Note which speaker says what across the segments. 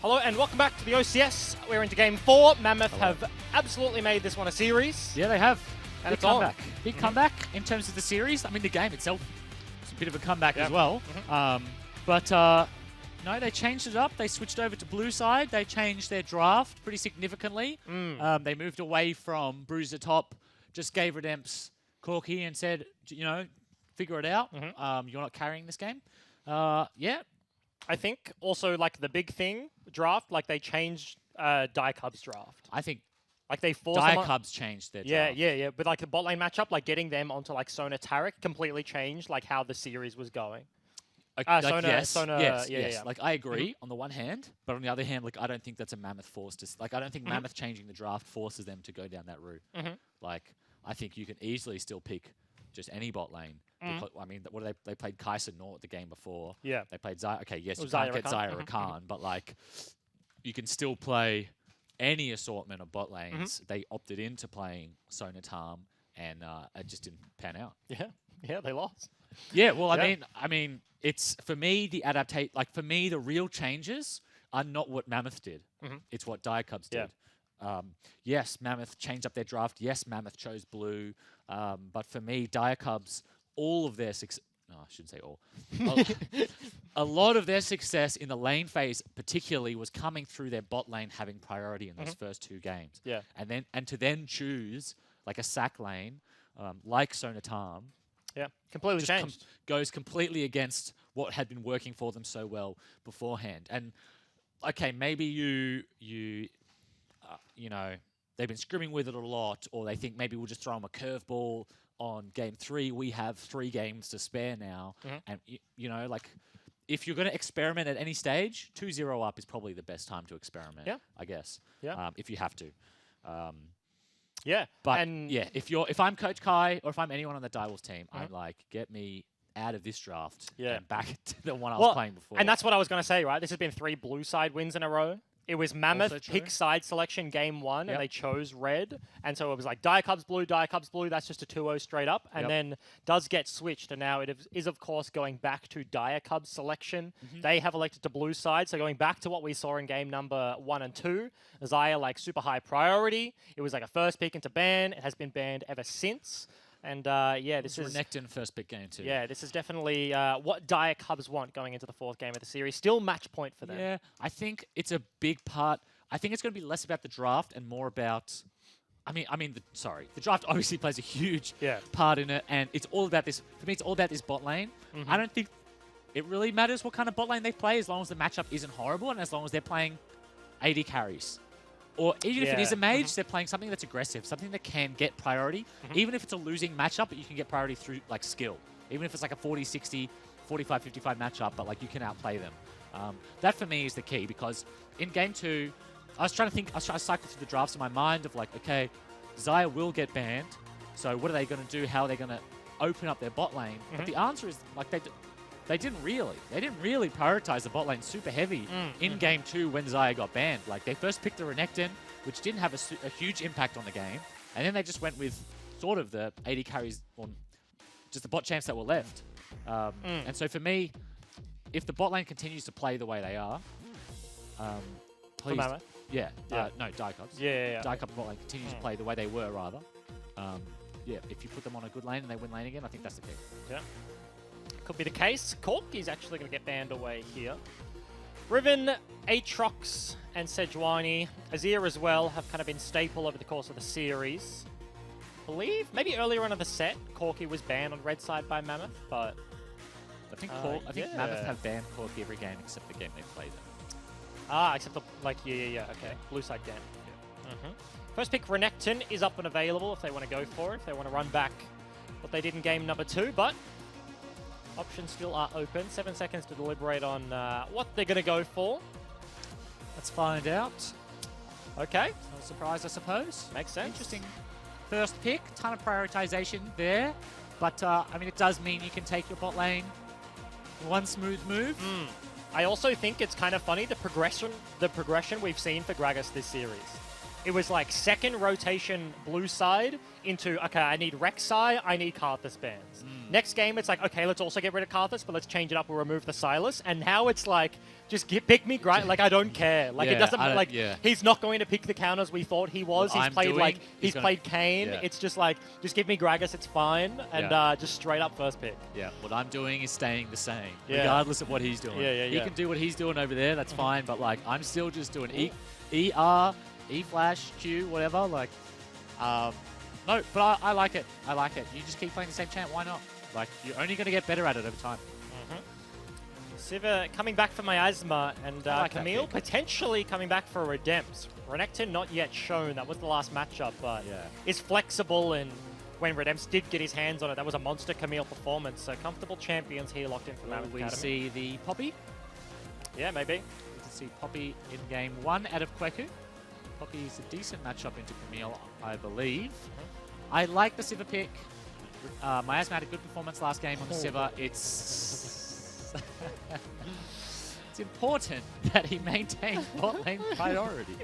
Speaker 1: Hello and welcome back to the OCS. We're into game 4. Mammoth have absolutely made this one a series.
Speaker 2: Yeah, they have.
Speaker 1: And
Speaker 2: Big
Speaker 1: it's
Speaker 2: comeback.
Speaker 1: on.
Speaker 2: Big comeback in terms of the series. I mean, the game itself is a bit of a comeback as well. No, they changed it up. They switched over to blue side. They changed their draft pretty significantly. They moved away from Bruiser top, just gave Redemps Corky and said, you know, figure it out. You're not carrying this game. Yeah.
Speaker 1: I think also like the big thing, draft, like they changed Cubs draft.
Speaker 2: I think
Speaker 1: like they forced
Speaker 2: Cubs changed their draft.
Speaker 1: Yeah. But like the bot lane matchup, like getting them onto like Sona Taric completely changed like how the series was going.
Speaker 2: Yes.
Speaker 1: Yeah.
Speaker 2: Like I agree on the one hand, but on the other hand, like I don't think that's a Mammoth force to. Like I don't think Mammoth changing the draft forces them to go down that route. Like I think you can easily still pick just any bot lane. I mean, what they played Kai'Sa Nort the game before.
Speaker 1: Yeah.
Speaker 2: They played Xayah. Okay, yes, you
Speaker 1: Xayah
Speaker 2: can't get
Speaker 1: Rakan.
Speaker 2: Xayah Rakan, but like you can still play any assortment of bot lanes. They opted into playing Sonatarm, and it just didn't pan out.
Speaker 1: Yeah, they lost.
Speaker 2: Yeah, well, I mean, it's for me for me the real changes are not what Mammoth did. It's what Cubs did. Yes, Mammoth changed up their draft. Yes, Mammoth chose blue. But for me, Cubs, all of their success. No, I shouldn't say all. A lot of their success in the lane phase, particularly, was coming through their bot lane having priority in those first 2 games.
Speaker 1: Yeah,
Speaker 2: and to then choose like a sack lane, like Sonatarm.
Speaker 1: Yeah, completely changed.
Speaker 2: Goes completely against what had been working for them so well beforehand. And okay, maybe you know, they've been scrimming with it a lot, or they think maybe we'll just throw them a curveball on game 3. We have 3 games to spare now, and you know, like if you're going to experiment at any stage, 2-0 up is probably the best time to experiment. Yeah, I guess. Yeah, if you have to.
Speaker 1: Yeah,
Speaker 2: but if I'm Coach Kai or if I'm anyone on the Direwolves team, I'm like, get me out of this draft and back to the one I was playing before.
Speaker 1: And that's what I was going to say, right? This has been 3 blue side wins in a row. It was Mammoth pick side selection game 1, and they chose red. And so it was like Cubs blue, that's just a 2-0 straight up. And then does get switched, and now it is, of course, going back to Cubs selection. They have elected to blue side, so going back to what we saw in game number 1 and 2, Xayah like super high priority. It was like a first pick into ban. It has been banned ever since. And this is
Speaker 2: Renekton first pick game too.
Speaker 1: Yeah, this is definitely what Cubs want going into the 4th game of the series. Still match point for them.
Speaker 2: Yeah, I think it's a big part. I think it's going to be less about the draft and more about. The draft obviously plays a huge part in it, and it's all about this. For me, it's all about this bot lane. I don't think it really matters what kind of bot lane they play, as long as the matchup isn't horrible and as long as they're playing AD carries. Or even if it is a mage, they're playing something that's aggressive, something that can get priority. Even if it's a losing matchup, but you can get priority through like skill. Even if it's like a 40-60, 45-55 matchup, but like you can outplay them. That for me is the key, because in game 2, I was trying to cycle through the drafts in my mind of like, okay, Xayah will get banned. So what are they going to do? How are they going to open up their bot lane? But the answer is like they didn't really prioritize the bot lane super heavy in game 2 when Xayah got banned. Like they first picked the Renekton, which didn't have a huge impact on the game, and then they just went with sort of the AD carries on just the bot champs that were left. And so for me, if the bot lane continues to play the way they are, please, no, Cubs. Cubs bot lane continues to play the way they were rather. If you put them on a good lane and they win lane again, I think that's the pick.
Speaker 1: Yeah. Could be the case. Corky's actually going to get banned away here. Riven, Aatrox, and Sejuani, Azir as well, have kind of been staple over the course of the series. I believe maybe earlier on in the set, Corky was banned on red side by Mammoth, but
Speaker 2: I think Mammoth have banned Corky every game except the game they played them.
Speaker 1: Except the okay, blue side game. First pick Renekton is up and available if they want to go for it, if they want to run back what they did in game number 2, but options still are open. 7 seconds to deliberate on what they're going to go for.
Speaker 2: Let's find out.
Speaker 1: Okay.
Speaker 2: No surprise, I suppose.
Speaker 1: Makes sense.
Speaker 2: Interesting first pick. Ton of prioritization there. But, I mean, it does mean you can take your bot lane in one smooth move.
Speaker 1: I also think it's kind of funny, the progression we've seen for Gragas this series. It was like second rotation blue side into, okay, I need Rek'Sai, I need Karthus bans. Next game, it's like, okay, let's also get rid of Karthus, but let's change it up. We'll remove the Silas. And now it's like, just pick me, like I don't care. Like it doesn't like he's not going to pick the counters we thought he was. He's played Kayn.
Speaker 2: Yeah.
Speaker 1: It's just like, just give me Gragas, it's fine, and just straight up first pick.
Speaker 2: Yeah, what I'm doing is staying the same, regardless of what he's doing. He can do what he's doing over there. That's fine. But like, I'm still just doing E R, E flash, Q, whatever. Like, no, but I like it. I like it. You just keep playing the same champ. Why not? Like, you're only going to get better at it over time.
Speaker 1: Sivir coming back for Miasma, and
Speaker 2: like
Speaker 1: Camille potentially coming back for Redempts. Renekton not yet shown. That was the last matchup, but is flexible, and when Redempts did get his hands on it, that was a monster Camille performance. So comfortable champions here locked in for Mammoth Academy.
Speaker 2: We see the Poppy.
Speaker 1: Yeah, maybe.
Speaker 2: We can see Poppy in game 1 out of Kweku. Poppy is a decent matchup into Camille, I believe. I like the Sivir pick. Miasma had a good performance last game on the Sivir. It's important that he maintains bot lane priority.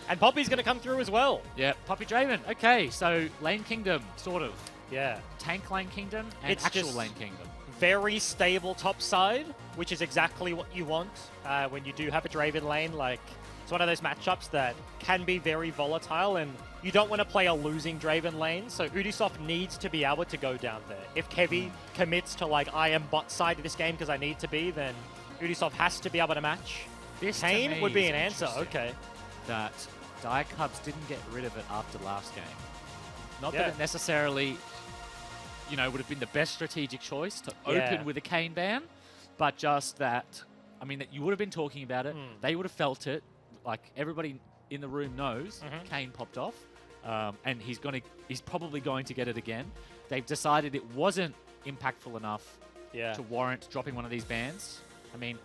Speaker 1: And Poppy's going to come through as well.
Speaker 2: Yeah, Poppy Draven. Okay, so lane kingdom, sort of.
Speaker 1: Yeah.
Speaker 2: Tank lane kingdom and
Speaker 1: it's
Speaker 2: actual lane kingdom.
Speaker 1: Very stable top side, which is exactly what you want when you do have a Draven lane. Like, it's one of those matchups that can be very volatile, and you don't want to play a losing Draven lane, so Ubisoft needs to be able to go down there. If Kevy commits to, like, I am bot side of this game because I need to be, then Ubisoft has to be able to match.
Speaker 2: This
Speaker 1: Kayn would be an answer, okay.
Speaker 2: That Diacubs didn't get rid of it after last game. Not that it necessarily, you know, would have been the best strategic choice to open with a Kayn ban, but just that, I mean, that you would have been talking about it, they would have felt it. Like, everybody in the room knows Kayn popped off, and he's probably going to get it again. They've decided it wasn't impactful enough to warrant dropping one of these bans. I mean,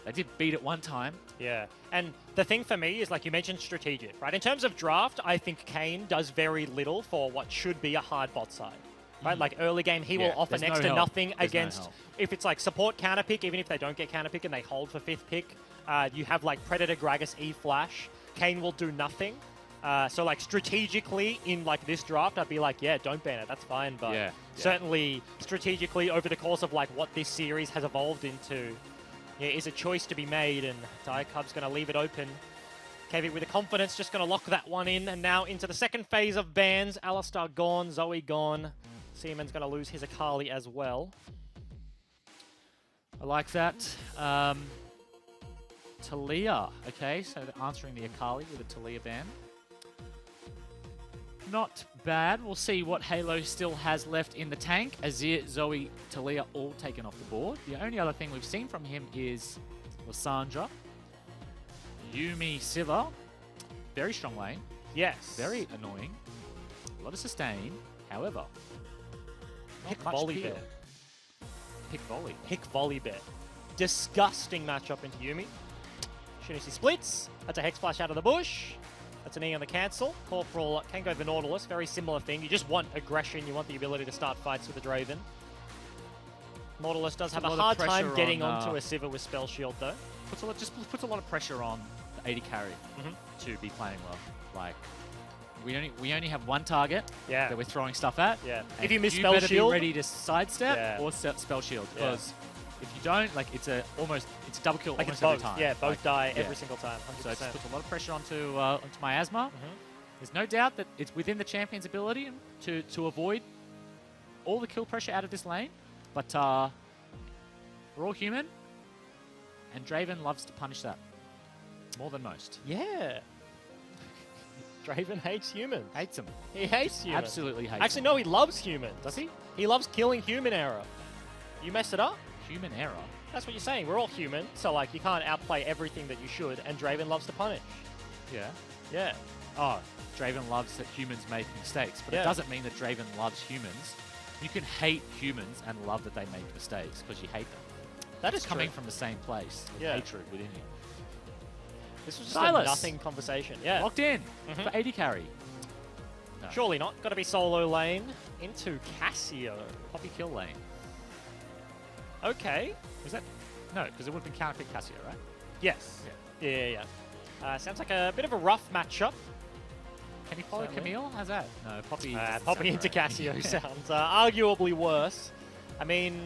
Speaker 2: they did beat it one time.
Speaker 1: Yeah, and the thing for me is, like you mentioned, strategic, right? In terms of draft, I think Kayn does very little for what should be a hard bot side. Right, like early game, he will offer next to nothing against, if it's like support counter pick, even if they don't get counter pick and they hold for 5th pick, you have like Predator, Gragas, E Flash. Kayn will do nothing. So like strategically in like this draft, I'd be like, yeah, don't ban it, that's fine. But certainly strategically over the course of like what this series has evolved into, is a choice to be made, and Diacub's going to leave it open. Kevy with the confidence, just going to lock that one in, and now into the second phase of bans. Alistar gone, Zoe gone. Seaman's going to lose his Akali as well.
Speaker 2: I like that. Talia. Okay, so they're answering the Akali with a Talia ban. Not bad. We'll see what Halo still has left in the tank. Azir, Zoe, Talia all taken off the board. The only other thing we've seen from him is Lysandra. Yuumi, Sivir. Very strong lane.
Speaker 1: Yes.
Speaker 2: Very annoying. A lot of sustain. However,
Speaker 1: Pick volley bet.
Speaker 2: Pick volley.
Speaker 1: Pick volley bet. Disgusting matchup into Yuumi. Shinisi splits. That's a Hex Splash out of the bush. That's an E on the cancel. Corporal can go the Nautilus. Very similar thing. You just want aggression. You want the ability to start fights with the Draven. Nautilus does have a hard time getting onto a Sivir with Spell Shield, though.
Speaker 2: Puts a lot of pressure on the AD carry to be playing well. Like, we only have one target that we're throwing stuff at.
Speaker 1: Yeah. If you miss
Speaker 2: you
Speaker 1: Spell
Speaker 2: better
Speaker 1: Shield,
Speaker 2: be ready to sidestep or Spell Shield, because if you don't, like, it's a double kill
Speaker 1: like
Speaker 2: almost
Speaker 1: both.
Speaker 2: every time.
Speaker 1: Yeah, both die every single time. 100%.
Speaker 2: So it just puts a lot of pressure onto Miasma. There's no doubt that it's within the champion's ability to avoid all the kill pressure out of this lane, but we're all human, and Draven loves to punish that more than most.
Speaker 1: Yeah. Draven hates humans.
Speaker 2: Hates them.
Speaker 1: He hates humans.
Speaker 2: Absolutely hates
Speaker 1: Actually,
Speaker 2: them.
Speaker 1: no, he loves humans.
Speaker 2: Does he?
Speaker 1: He loves killing human error. You mess it up?
Speaker 2: Human error?
Speaker 1: That's what you're saying. We're all human, so like you can't outplay everything that you should, and Draven loves to punish.
Speaker 2: Yeah.
Speaker 1: Yeah.
Speaker 2: Oh, Draven loves that humans make mistakes, but it doesn't mean that Draven loves humans. You can hate humans and love that they make mistakes because you hate them.
Speaker 1: That is
Speaker 2: coming from the same place. Hatred within you.
Speaker 1: This was just a nothing conversation. Yeah.
Speaker 2: Locked in for AD carry.
Speaker 1: No. Surely not. Got to be solo lane into Cassio.
Speaker 2: Poppy kill lane.
Speaker 1: Okay.
Speaker 2: Was that? No, because it would have been counter pick Cassio, right?
Speaker 1: Yes. Yeah. Sounds like a bit of a rough matchup.
Speaker 2: Can he follow Camille? How's that? No, Poppy.
Speaker 1: Poppy into Cassio sounds arguably worse. I mean,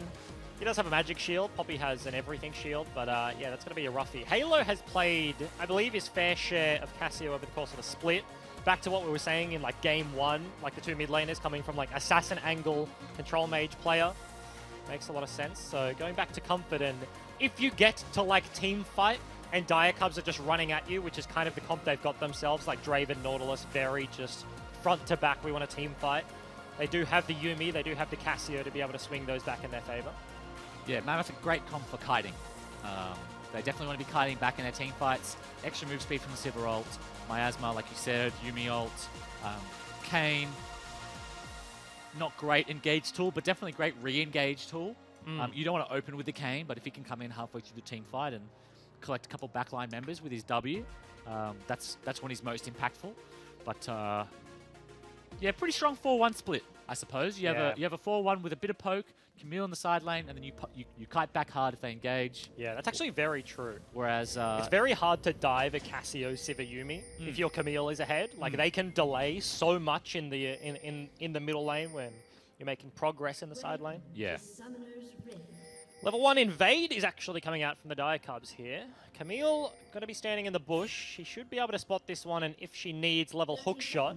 Speaker 1: he does have a magic shield. Poppy has an everything shield, but yeah, that's going to be a roughie. Halo has played, I believe, his fair share of Cassio over the course of the split. Back to what we were saying in like game 1, like the 2 mid laners coming from like assassin angle, control mage player. Makes a lot of sense. So going back to comfort, and if you get to like team fight and Dire Cubs are just running at you, which is kind of the comp they've got themselves, like Draven, Nautilus, very just front to back, we want a team fight. They do have the Yuumi, they do have the Cassio to be able to swing those back in their favor. Yeah,
Speaker 2: Mammoth a great comp for kiting. They definitely want to be kiting back in their team fights. Extra move speed from the Sivir ult. Miasma, like you said, Yuumi ult. Kayn, not great engage tool, but definitely great re-engage tool. You don't want to open with the Kayn, but if he can come in halfway through the team fight and collect a couple backline members with his W, that's when he's most impactful. But yeah, pretty strong 4-1 split, I suppose. You have a 4-1 with a bit of poke, Camille in the side lane, and then you kite back hard if they engage.
Speaker 1: Yeah, that's actually very true.
Speaker 2: Whereas
Speaker 1: it's very hard to dive a Cassio Sivir Yuumi if your Camille is ahead. Like they can delay so much in the middle lane when you're making progress in the side lane.
Speaker 2: Yeah.
Speaker 1: Level 1 Invade is actually coming out from the Dire Cubs here. Camille going to be standing in the bush. She should be able to spot this one, and if she needs level hook shot.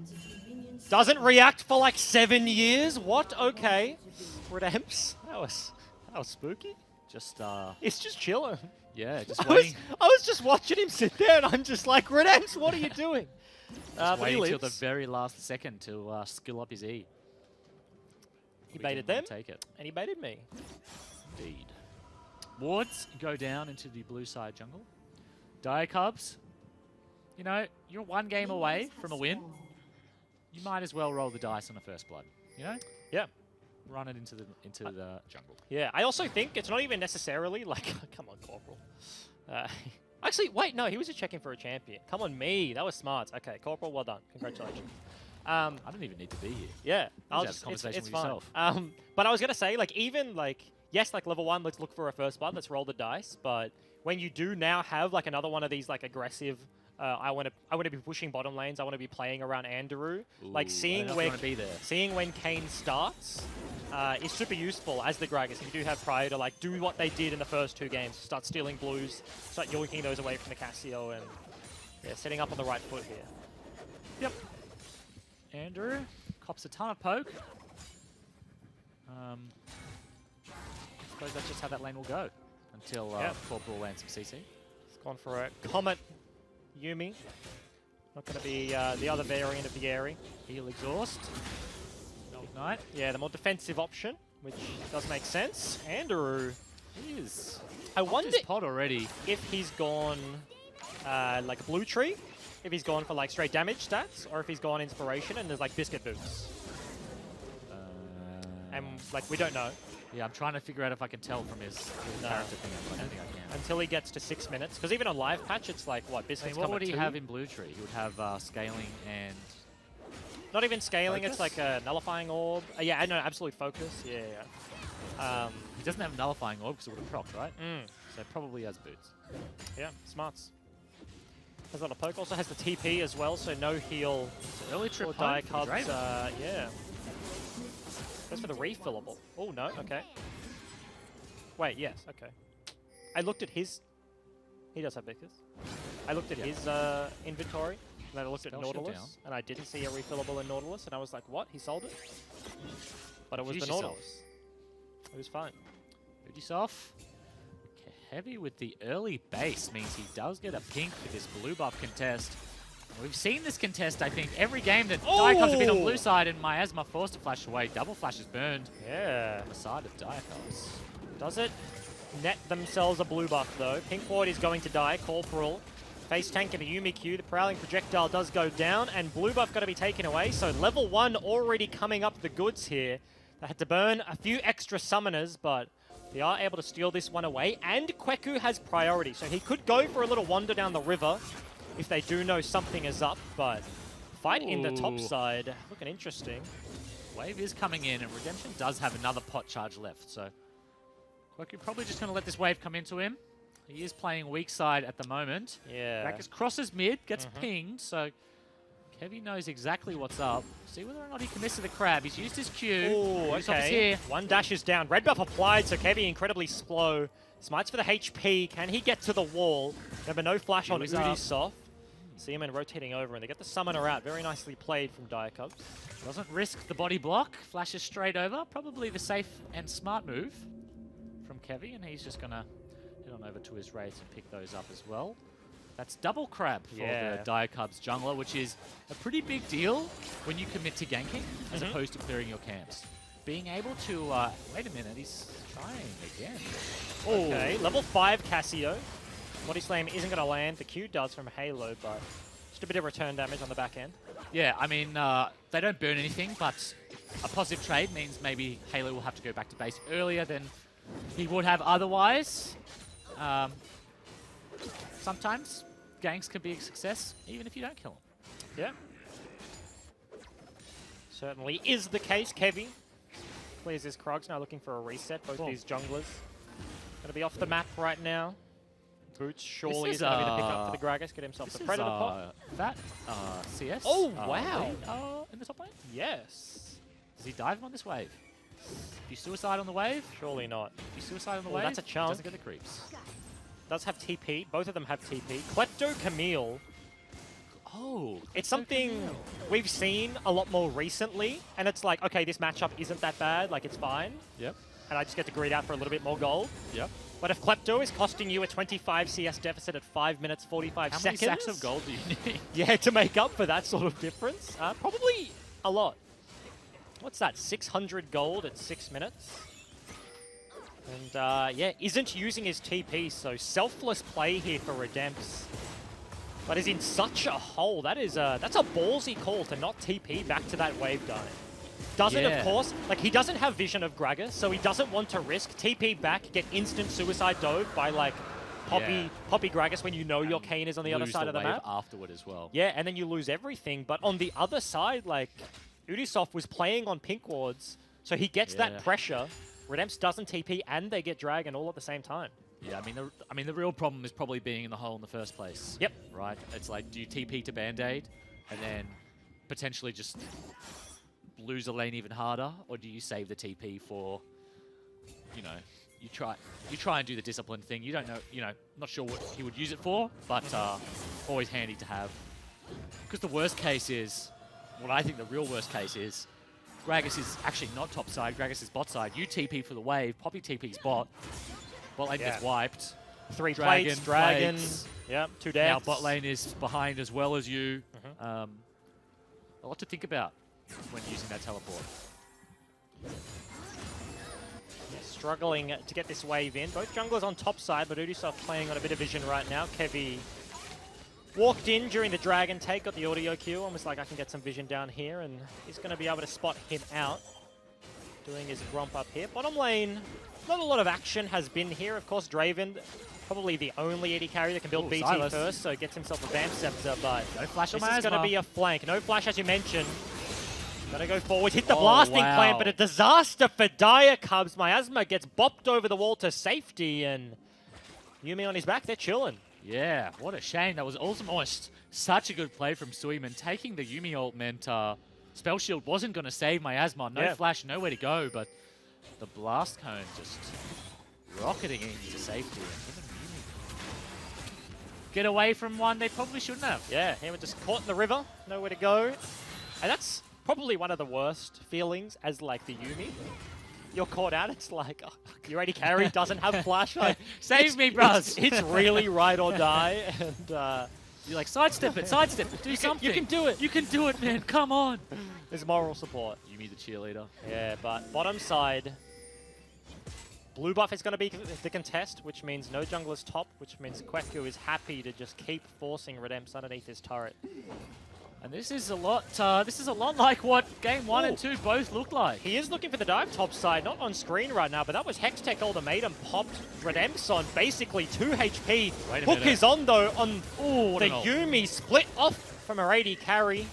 Speaker 1: Doesn't react for like 7 years? What? Okay. Redemps. That was spooky.
Speaker 2: It's
Speaker 1: just chilling.
Speaker 2: Yeah, just waiting.
Speaker 1: I was just watching him sit there, and I'm just like, Redemps, what are you doing?
Speaker 2: Waiting till the very last second to skill up his E.
Speaker 1: He baited them,
Speaker 2: take it.
Speaker 1: And he baited me.
Speaker 2: Indeed. Wards go down into the blue side jungle. Dire Cubs, you know, you're 1 game away from a win. You might as well roll the dice on the first blood, you know?
Speaker 1: Yeah.
Speaker 2: Run it into the jungle.
Speaker 1: Yeah, I also think it's not even necessarily like, come on, Corporal. Actually, wait, no, he was just checking for a champion. Come on, me. That was smart. Okay, Corporal, well done. Congratulations.
Speaker 2: I don't even need to be here.
Speaker 1: Yeah,
Speaker 2: I'll just have a conversation with yourself.
Speaker 1: But I was gonna say, like, even like, yes, like level 1, let's look for a first blood. Let's roll the dice. But when you do now have like another one of these like aggressive, I want to be pushing bottom lanes. I want to be playing around Andrew.
Speaker 2: Ooh,
Speaker 1: like seeing when Kayn starts is super useful as the Gragas. If you do have prior to like do what they did in the first 2 games, start stealing blues, start yoinking those away from the Cassio, and yeah, setting up on the right foot here.
Speaker 2: Yep. Andrew cops a ton of poke. I suppose that's just how that lane will go until Corporal lands some CC.
Speaker 1: It's gone for a Comet Yuumi. Not going to be the other variant of the Airy.
Speaker 2: Heal exhaust. Ignite.
Speaker 1: Yeah, the more defensive option, which does make sense. Andrew
Speaker 2: is.
Speaker 1: I wonder
Speaker 2: pod already
Speaker 1: if he's gone like a blue tree, if he's gone for like straight damage stats, or if he's gone inspiration and there's like biscuit boots. And like we don't know.
Speaker 2: Yeah, I'm trying to figure out if I can tell from his character thing. I don't think I can.
Speaker 1: Until he gets to 6 minutes, because even on live patch, it's like what biscuits.
Speaker 2: What would he have in blue tree? He would have scaling and.
Speaker 1: Not even scaling.
Speaker 2: Focus?
Speaker 1: It's like a nullifying orb. Yeah, I know, absolute focus. Yeah.
Speaker 2: He doesn't have nullifying orb because it would have procced, right? So probably has boots.
Speaker 1: Yeah, smarts. Has a lot of poke. Also has the TP as well, so no heal.
Speaker 2: So early trip
Speaker 1: or Dire Cubs. Yeah. Goes for the refillable. Oh, no. Okay. Wait, yes. Okay. I looked at his... He does have Vicus. I looked at his inventory, and then I looked at Nautilus, and I didn't see a refillable in Nautilus, and I was like, what? He sold it? But it was the Nautilus. It was fine.
Speaker 2: Yourself. Heavy with the early base means he does get a pink for this blue buff contest. We've seen this contest, I think, every game that Dire Cubs have been on blue side and Miasma forced to flash away. Double flash is burned.
Speaker 1: Yeah.
Speaker 2: On the side of Dire Cubs.
Speaker 1: Does it net themselves a blue buff, though? Pink Void is going to die. Corporal. Face tank and a Yuumi Q. The Prowling Projectile does go down, and blue buff got to be taken away. So level 1 already coming up the goods here. They had to burn a few extra summoners, but they are able to steal this one away. And Kweku has priority, so he could go for a little wander down the river if they do know something is up, but fight in the top side, looking interesting.
Speaker 2: Wave is coming in, and Redemption does have another pot charge left, so Kweku probably just going to let this wave come into him. He is playing weak side at the moment.
Speaker 1: Yeah.
Speaker 2: Rakus crosses mid, gets pinged, so Kevy knows exactly what's up. See whether or not he commits to the crab. He's used his Q.
Speaker 1: Oh, okay. One dash is down. Red buff applied, so Kevy incredibly slow. Smites for the HP. Can he get to the wall? Remember, no flash on Udisoft. See him rotating over, and they get the summoner out. Very nicely played from Diacubs.
Speaker 2: Doesn't risk the body block. Flashes straight over. Probably the safe and smart move from Kevy, and he's just going to head on over to his Wraiths and pick those up as well. That's double crab for the Diacubs jungler, which is a pretty big deal when you commit to ganking as opposed to clearing your camps. Being able to... wait a minute, he's trying again.
Speaker 1: Okay, level 5 Cassio. Body Slam isn't going to land. The Q does from Halo, but just a bit of return damage on the back end.
Speaker 2: Yeah, I mean, they don't burn anything, but a positive trade means maybe Halo will have to go back to base earlier than he would have otherwise. Sometimes ganks can be a success, even if you don't kill them.
Speaker 1: Yeah. Certainly is the case. Kevy clears his Krogs, now looking for a reset. Both these junglers going to be off the map right now. Boots surely is going to be the pickup for the Gragas. Get himself the Predator pot.
Speaker 2: That CS.
Speaker 1: Oh, wow.
Speaker 2: In the top lane?
Speaker 1: Yes.
Speaker 2: Does he dive him on this wave? Do you suicide on the wave?
Speaker 1: Surely not.
Speaker 2: Do you suicide on the wave?
Speaker 1: That's a chance.
Speaker 2: Doesn't get the creeps.
Speaker 1: Does have TP. Both of them have TP. Klepto Camille.
Speaker 2: Oh.
Speaker 1: It's something we've seen a lot more recently, and it's like, okay, this matchup isn't that bad. Like, it's fine.
Speaker 2: Yep.
Speaker 1: And I just get to greed out for a little bit more gold.
Speaker 2: Yep.
Speaker 1: But if Klepto is costing you a 25 CS deficit at 5 minutes 45 seconds...
Speaker 2: How many sacks of gold do you need?
Speaker 1: Yeah, to make up for that sort of difference? Probably a lot. What's that? 600 gold at 6 minutes? And yeah, isn't using his TP, so selfless play here for Redemps. But is in such a hole. That's a ballsy call to not TP back to that wave dive. Doesn't, of course, like, he doesn't have vision of Gragas, so he doesn't want to risk TP back, get instant suicide dove by, like, Poppy Gragas when you know your Kayn is on the other side of the map.
Speaker 2: Afterward as well.
Speaker 1: Yeah, and then you lose everything. But on the other side, like, Udisoft was playing on pink wards, so he gets that pressure. Redemps doesn't TP, and they get Dragon all at the same time.
Speaker 2: Yeah, I mean, the real problem is probably being in the hole in the first place.
Speaker 1: Yep.
Speaker 2: Right? It's like, do you TP to Band-Aid and then potentially just lose a lane even harder, or do you save the TP for, you know, you try and do the discipline thing. You don't know, you know, not sure what he would use it for, but always handy to have. Because the worst case is, what I think the real worst case is, Gragas is actually not top side, Gragas is bot side. You TP for the wave, Poppy TP's bot. Bot lane gets wiped.
Speaker 1: 3 plates, Dragon. Yep, 2 deaths.
Speaker 2: Now bot lane is behind as well as you. A lot to think about when using that teleport.
Speaker 1: Struggling to get this wave in. Both junglers on top side, but Udisoft playing on a bit of vision right now. Kevy walked in during the Dragon take, got the audio cue, almost like I can get some vision down here, and he's going to be able to spot him out. Doing his gromp up here. Bottom lane, not a lot of action has been here. Of course, Draven, probably the only AD carry that can build BT
Speaker 2: Silas
Speaker 1: first, so gets himself a Vamp Scepter, but
Speaker 2: no flash
Speaker 1: this
Speaker 2: on
Speaker 1: is going to be a flank. No flash, as you mentioned. Gotta go forward, hit the blasting plant, but a disaster for Diacubs. Miasma gets bopped over the wall to safety, and Yuumi on his back, they're chilling.
Speaker 2: Yeah, what a shame. That was almost such a good play from Suiman. Taking the Yuumi ult meant Spell Shield wasn't going to save Miasma. No flash, nowhere to go, but the Blast Cone just rocketing into safety. Get away from one they probably shouldn't have.
Speaker 1: Yeah, he was just caught in the river, nowhere to go. And that's probably one of the worst feelings as, like, the Yuumi. You're caught out, it's like, oh, your AD carry doesn't have flash. Like,
Speaker 2: save me, bros.
Speaker 1: It's really ride or die, and
Speaker 2: you're like, sidestep it, do something.
Speaker 1: You can do it.
Speaker 2: You can do it, man, come on.
Speaker 1: There's moral support.
Speaker 2: Yuumi the cheerleader.
Speaker 1: Yeah, but bottom side, blue buff is going to be the contest, which means no jungler's top, which means Kweku is happy to just keep forcing Redemps underneath his turret.
Speaker 2: And this is a lot like what Game 1 and 2 both looked like.
Speaker 1: He is looking for the dive top side, not on screen right now, but that was Hextech Ultimatum popped Redemps on basically 2 HP. Hook is on though on the Yuumi, split off from a AD carry.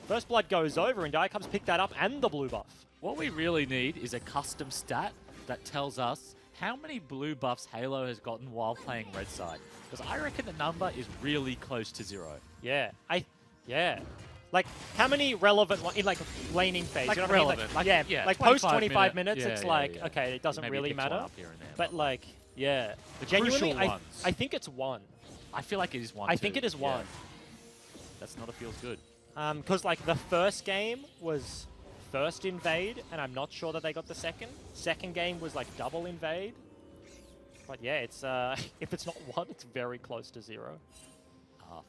Speaker 1: First blood goes over and Diacubs pick that up and the blue buff.
Speaker 2: What we really need is a custom stat that tells us how many blue buffs Halo has gotten while playing red side. Because I reckon the number is really close to 0.
Speaker 1: Yeah, yeah. Like, how many relevant in like laning phase?
Speaker 2: Like
Speaker 1: you know what
Speaker 2: relevant.
Speaker 1: I mean? Like,
Speaker 2: yeah,
Speaker 1: like post 25
Speaker 2: minute.
Speaker 1: minutes,
Speaker 2: Yeah,
Speaker 1: it's
Speaker 2: yeah,
Speaker 1: like,
Speaker 2: yeah.
Speaker 1: okay, it doesn't
Speaker 2: Maybe
Speaker 1: really
Speaker 2: you picked one
Speaker 1: matter.
Speaker 2: up here and there,
Speaker 1: But like, yeah.
Speaker 2: The
Speaker 1: Genuinely,
Speaker 2: crucial ones.
Speaker 1: I think it's 1.
Speaker 2: I feel like it is 1
Speaker 1: I think it is 1.
Speaker 2: Yeah. That's not a feels good.
Speaker 1: Because like the first game was first invade, and I'm not sure that they got the second. Second game was like double invade. But yeah, it's if it's not 1, it's very close to 0.
Speaker 2: Half.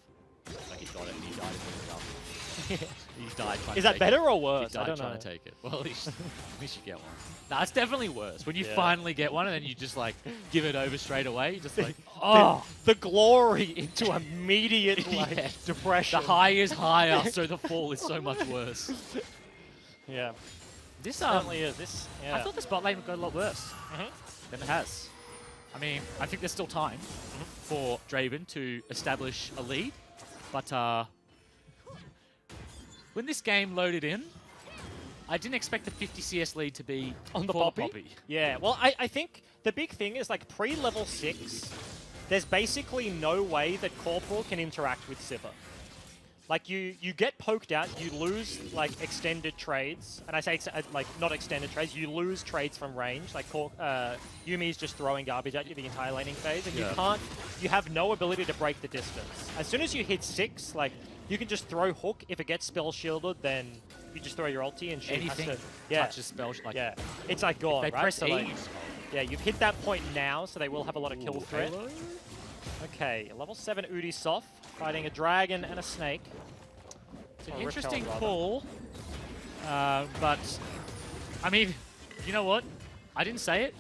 Speaker 2: Like he got it and he died in the He died trying
Speaker 1: Is
Speaker 2: to
Speaker 1: that
Speaker 2: take
Speaker 1: better
Speaker 2: it.
Speaker 1: or worse?
Speaker 2: He died
Speaker 1: I don't
Speaker 2: trying
Speaker 1: know.
Speaker 2: to take it. Well, at least you get one. Nah, it's definitely worse. When you
Speaker 1: Yeah.
Speaker 2: finally get one and then you just like give it over straight away, you're just like,
Speaker 1: Oh, the glory into immediate like
Speaker 2: Yeah.
Speaker 1: depression.
Speaker 2: The high is higher, so the fall is so much worse.
Speaker 1: Yeah,
Speaker 2: This
Speaker 1: certainly is. This, yeah.
Speaker 2: I thought this bot lane would go a lot worse
Speaker 1: Mhm.
Speaker 2: than it has. I mean, I think there's still time for Draven to establish a lead, but when this game loaded in, I didn't expect the 50 CS lead to be
Speaker 1: On the
Speaker 2: for
Speaker 1: Poppy? Yeah, well, I think the big thing is like pre-level 6, there's basically no way that Corporal can interact with Sivir. Like you get poked out, you lose like extended trades, and I say like not extended trades, you lose trades from range. Like Yumi's just throwing garbage at you the entire laning phase, and you have no ability to break the distance. As soon as you hit 6, like you can just throw hook. If it gets spell shielded, then you just throw your ulti and shit.
Speaker 2: Anything touches spell, like
Speaker 1: yeah, it's like gone,
Speaker 2: they
Speaker 1: right?
Speaker 2: press
Speaker 1: So,
Speaker 2: E.
Speaker 1: like, yeah, you've hit that point now, so they will have a lot of kill threat.
Speaker 2: Halo?
Speaker 1: Okay, level 7 Udisoft fighting a dragon and a snake.
Speaker 2: It's an
Speaker 1: Or
Speaker 2: interesting
Speaker 1: Riptide, rather.
Speaker 2: call, but I mean, you know what? I didn't say it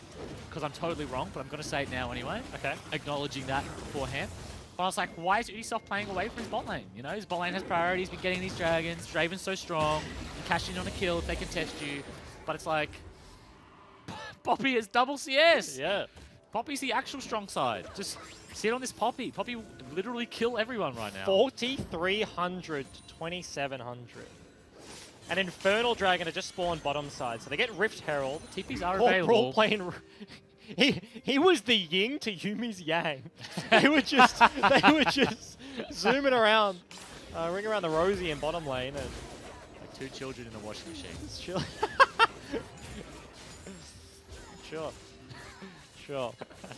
Speaker 2: because I'm totally wrong, but I'm going to say it now anyway.
Speaker 1: Okay.
Speaker 2: Acknowledging that beforehand. But I was like, why is Ubisoft playing away from his bot lane? You know, his bot lane has priorities, been getting these dragons, Draven's so strong, cash in on a kill if they can test you. But it's like, Poppy is double CS.
Speaker 1: Yeah.
Speaker 2: Poppy's the actual strong side. Just sit on this Poppy. Poppy will literally kill everyone right now.
Speaker 1: 4,300 to 2,700. An Infernal Dragon had just spawned bottom side, so they get Rift Herald.
Speaker 2: TPs are
Speaker 1: Corporal
Speaker 2: available.
Speaker 1: playing... He was the yin to Yumi's yang. They were just zooming around, ring around the Rosie in bottom lane, and
Speaker 2: Like 2 children in a washing machine.
Speaker 1: sure. Sure.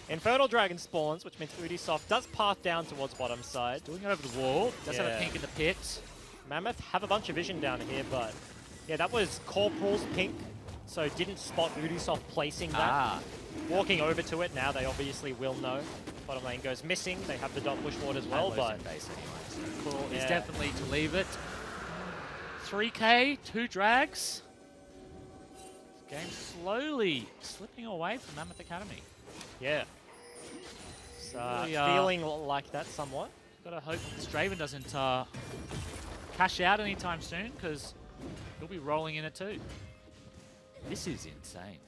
Speaker 1: Infernal Dragon spawns, which means Udisoft does path down towards bottom side.
Speaker 2: Doing it over the wall. Does have a
Speaker 1: Yeah.
Speaker 2: pink in the pit.
Speaker 1: Mammoth have a bunch of vision down here, but yeah, that was Corporal's pink, so didn't spot Udisoft placing that.
Speaker 2: Ah.
Speaker 1: Walking over to it, now they obviously will know. Bottom lane goes missing, they have the dot push ward as well, but
Speaker 2: base anyway, so cool. It's
Speaker 1: Yeah.
Speaker 2: definitely to leave it. 3K, 2 drags. This game slowly slipping away from Mammoth Academy.
Speaker 1: yeah. So,
Speaker 2: Really,
Speaker 1: feeling like that somewhat.
Speaker 2: Gotta hope this Draven doesn't cash out anytime soon, because he'll be rolling in it too. This is insane.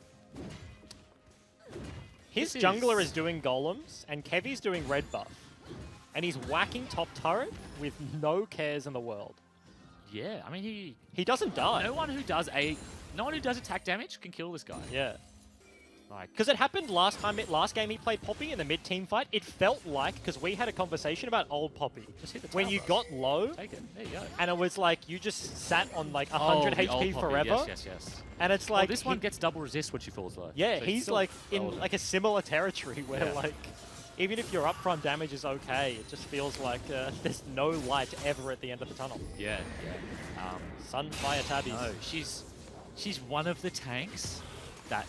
Speaker 1: His
Speaker 2: This
Speaker 1: jungler is doing golems, and Kevy's doing red buff. And he's whacking top turret with no cares in the world.
Speaker 2: Yeah, I mean
Speaker 1: He doesn't die.
Speaker 2: no one who does attack damage can kill this guy.
Speaker 1: Yeah.
Speaker 2: Like,
Speaker 1: Because it happened last game he played Poppy in the mid-team fight. It felt like, because we had a conversation about old Poppy,
Speaker 2: just hit the
Speaker 1: when you
Speaker 2: tower.
Speaker 1: got low,
Speaker 2: Take it. There you go.
Speaker 1: and it was like you just sat on like 100
Speaker 2: the old
Speaker 1: HP
Speaker 2: Poppy.
Speaker 1: forever.
Speaker 2: Yes.
Speaker 1: And it's
Speaker 2: Well,
Speaker 1: like
Speaker 2: this one gets double resist when she falls low.
Speaker 1: yeah,
Speaker 2: so it's
Speaker 1: he's
Speaker 2: still
Speaker 1: like in
Speaker 2: relevant.
Speaker 1: like a similar territory where
Speaker 2: Yeah.
Speaker 1: like even if your upfront damage is okay, it just feels like there's no light ever at the end of the tunnel.
Speaker 2: Yeah.
Speaker 1: Sun, fire, tabbies.
Speaker 2: No, she's one of the tanks that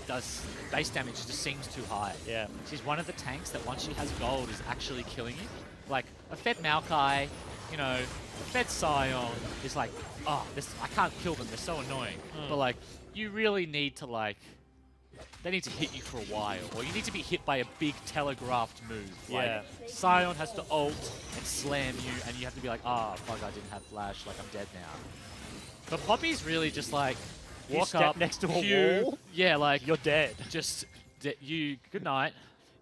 Speaker 2: does base damage just seems too high.
Speaker 1: Yeah.
Speaker 2: She's one of the tanks that once she has gold is actually killing you. Like a Fed Maokai, you know, a Fed Scion is like, oh, I can't kill them, they're so annoying. But like, you really need to like, they need to hit you for a while, or you need to be hit by a big telegraphed move.
Speaker 1: Yeah.
Speaker 2: Like, Scion has to ult and slam you, and you have to be like, ah, fuck, I didn't have flash, like I'm dead now. But Poppy's really just like,
Speaker 1: You
Speaker 2: walk
Speaker 1: step
Speaker 2: up
Speaker 1: next to a
Speaker 2: Q,
Speaker 1: wall,
Speaker 2: yeah, like
Speaker 1: you're dead.
Speaker 2: just good night.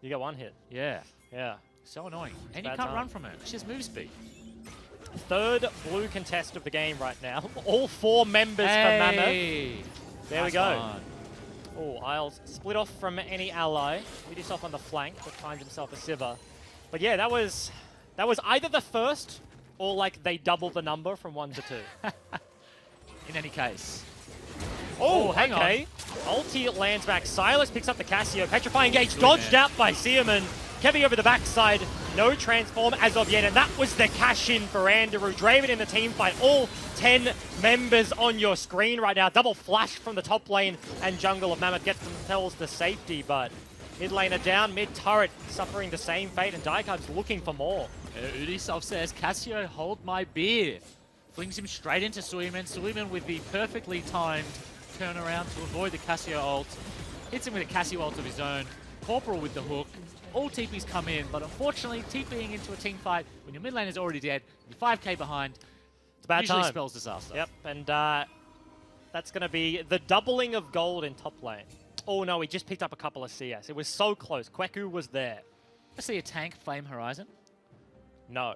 Speaker 1: You get one hit.
Speaker 2: Yeah,
Speaker 1: Yeah.
Speaker 2: so annoying, and you
Speaker 1: bad
Speaker 2: can't
Speaker 1: time.
Speaker 2: run from her. She has move speed.
Speaker 1: Third blue contest of the game right now. All 4 members for Mammoth.
Speaker 2: Hey,
Speaker 1: There we
Speaker 2: nice
Speaker 1: go.
Speaker 2: one.
Speaker 1: Oh, Isles split off from any ally. Udisoft off on the flank, but finds himself a Sivir. But yeah, that was either the first or like they double the number from 1 to 2.
Speaker 2: In any case.
Speaker 1: Oh,
Speaker 2: hang on.
Speaker 1: Ulti lands back. Silas picks up the Cassio. Petrifying Gauge dodged out by Seaman. Kevy over the backside. No transform as of yet. And that was the cash-in for Andrew. Draven in the team fight. All 10 members on your screen right now. Double flash from the top lane. And jungle of Mammoth gets themselves to safety. But mid laner down. Mid turret suffering the same fate. And Diacub's looking for more.
Speaker 2: Udisoft says, Cassio, hold my beer. Flings him straight into Suiman. Suiman with the perfectly timed turnaround to avoid the Cassio ult. Hits him with a Cassio ult of his own. Corporal with the hook. All TPs come in, but unfortunately, TPing into a team fight when your mid lane is already dead, you're 5k behind,
Speaker 1: it's a bad
Speaker 2: usually
Speaker 1: time.
Speaker 2: Spells disaster.
Speaker 1: Yep, and that's going to be the doubling of gold in top lane. Oh no, he just picked up a couple of CS. It was so close. Kweku was there.
Speaker 2: I see a tank Flame Horizon.
Speaker 1: No,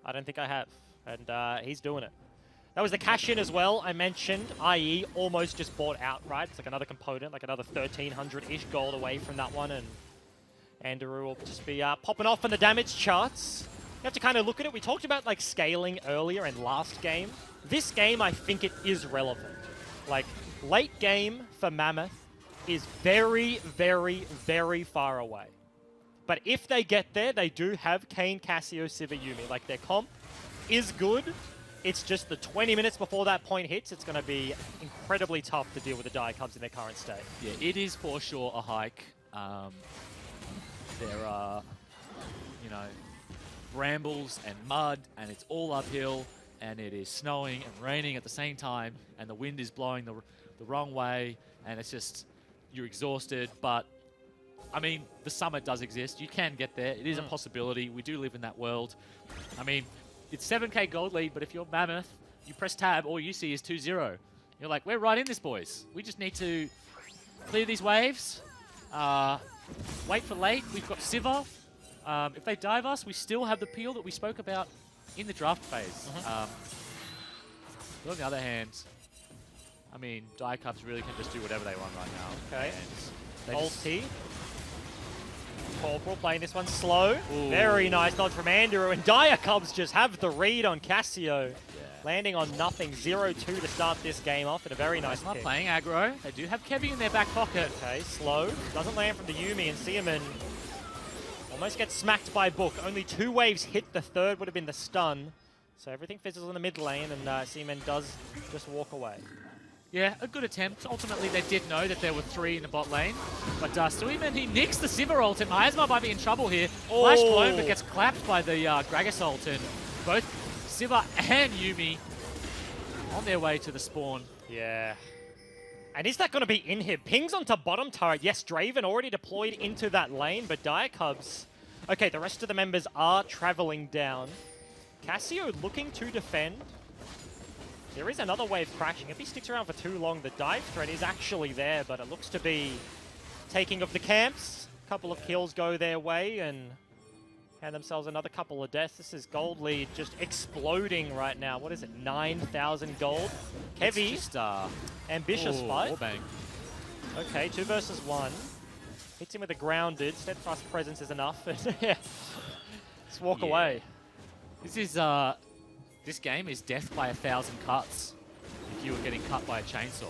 Speaker 1: I don't think I have. And he's doing it. That was the cash-in as well, I mentioned, i.e. almost just bought outright. It's like another component, like another 1,300-ish gold away from that one. And Andrew will just be popping off on the damage charts. You have to kind of look at it. We talked about like scaling earlier in last game. This game, I think it is relevant. Like, late game for Mammoth is very, very, very far away. But if they get there, they do have Kayn, Cassio, Sivir, Yuumi. Like, their comp is good. It's just the 20 minutes before that point hits, it's going to be incredibly tough to deal with the Diacubs in their current state.
Speaker 2: Yeah, it is for sure a hike. There are, you know, brambles and mud, and it's all uphill, and it is snowing and raining at the same time, and the wind is blowing the wrong way, and it's just, you're exhausted, but I mean, the summit does exist. You can get there. It is a possibility. We do live in that world. I mean, it's 7k gold lead, but if you're Mammoth, you press tab, all you see is 2-0. You're like, we're right in this, boys. We just need to clear these waves, wait for late. We've got Sivir. If they dive us, we still have the peel that we spoke about in the draft phase. But on the other hand, I mean, Diacubs really can just do whatever they want right now.
Speaker 1: Okay.
Speaker 2: And
Speaker 1: Ulti. Corporal playing this one slow.
Speaker 2: Ooh.
Speaker 1: Very nice dodge from Andrew. And Diacubs just have the read on Cassio. Landing on nothing. 0-2 to start this game off in a very nice
Speaker 2: not
Speaker 1: pick.
Speaker 2: playing aggro. They do have Kevy in their back pocket.
Speaker 1: Okay, slow. Doesn't land from the Yuumi, and Seaman almost gets smacked by Book. Only 2 waves hit. The third would have been the stun. So everything fizzles in the mid lane, and Seaman does just walk away.
Speaker 2: Yeah, a good attempt. Ultimately, they did know that there were 3 in the bot lane. But Suiman, he nicks the Sivir ult, and Miasma might be in trouble here. Flash clone, but gets clapped by the Gragas ult, and both Sivir and Yuumi on their way to the spawn.
Speaker 1: Yeah. And is that going to be in here? Pings onto bottom turret. Yes, Draven already deployed into that lane, but Diacubs... Okay, the rest of the members are traveling down. Cassio looking to defend. There is another wave crashing. If he sticks around for too long, the dive threat is actually there, but it looks to be taking of the camps. A couple of kills go their way and hand themselves another couple of deaths. This is gold lead just exploding right now. What is it, 9,000 gold? Kevy,
Speaker 2: Just,
Speaker 1: ambitious fight.
Speaker 2: Warbang.
Speaker 1: Okay, 2 versus 1. Hits him with a grounded. Steadfast presence is enough. Yeah. Just walk away.
Speaker 2: This is, this game is death by 1,000 cuts if you were getting cut by a chainsaw.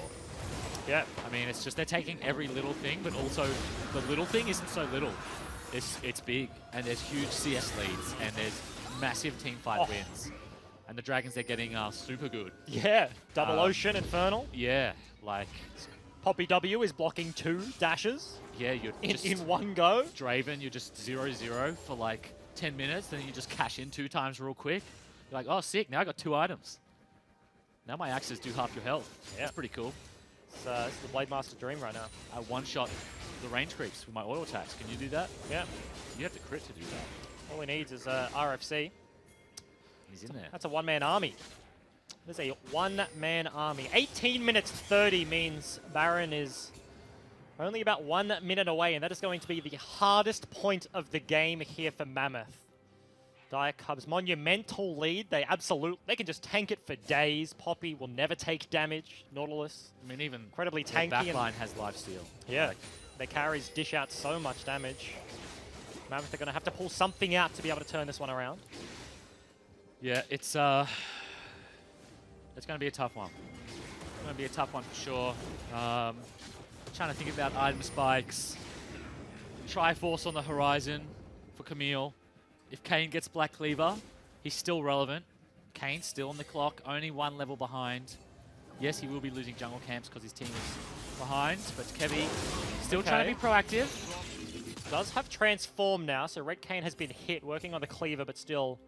Speaker 1: Yeah.
Speaker 2: I mean, it's just they're taking every little thing, but also the little thing isn't so little. It's big, and there's huge CS leads, and there's massive team fight wins. And the Dragons, they're getting super good.
Speaker 1: Yeah. Double Ocean, Infernal.
Speaker 2: Yeah, like...
Speaker 1: Poppy W is blocking 2 dashes.
Speaker 2: Yeah, you're just...
Speaker 1: In one go.
Speaker 2: Draven, you're just 0-0 for like 10 minutes, then you just cash in 2 times real quick. You're like, oh, sick, now I got 2 items. Now my axes do half your health. Yeah. That's pretty cool.
Speaker 1: It's the Blade Master dream right now.
Speaker 2: I one-shot the range creeps with my auto attacks. Can you do that?
Speaker 1: Yeah.
Speaker 2: You have to crit to do that.
Speaker 1: All he needs is RFC.
Speaker 2: He's in there.
Speaker 1: That's a one-man army. There's a one-man army. 18 minutes 30 means Baron is only about 1 minute away, and that is going to be the hardest point of the game here for Mammoth. Diacubs, monumental lead. They can just tank it for days. Poppy will never take damage. Nautilus,
Speaker 2: I mean, even
Speaker 1: incredibly
Speaker 2: their
Speaker 1: tanky.
Speaker 2: backline has lifesteal.
Speaker 1: Yeah,
Speaker 2: like,
Speaker 1: their carries dish out so much damage. Mammoth are going to have to pull something out to be able to turn this one around.
Speaker 2: Yeah, it's going to be a tough one. It's going to be a tough one for sure. Trying to think about item spikes. Triforce on the horizon for Camille. If Kane gets Black Cleaver, he's still relevant. Kane's still on the clock, only 1 level behind. Yes, he will be losing jungle camps because his team is behind, but Kevy still trying to be proactive.
Speaker 1: Does have transform now, so Red Kane has been hit, working on the cleaver, but still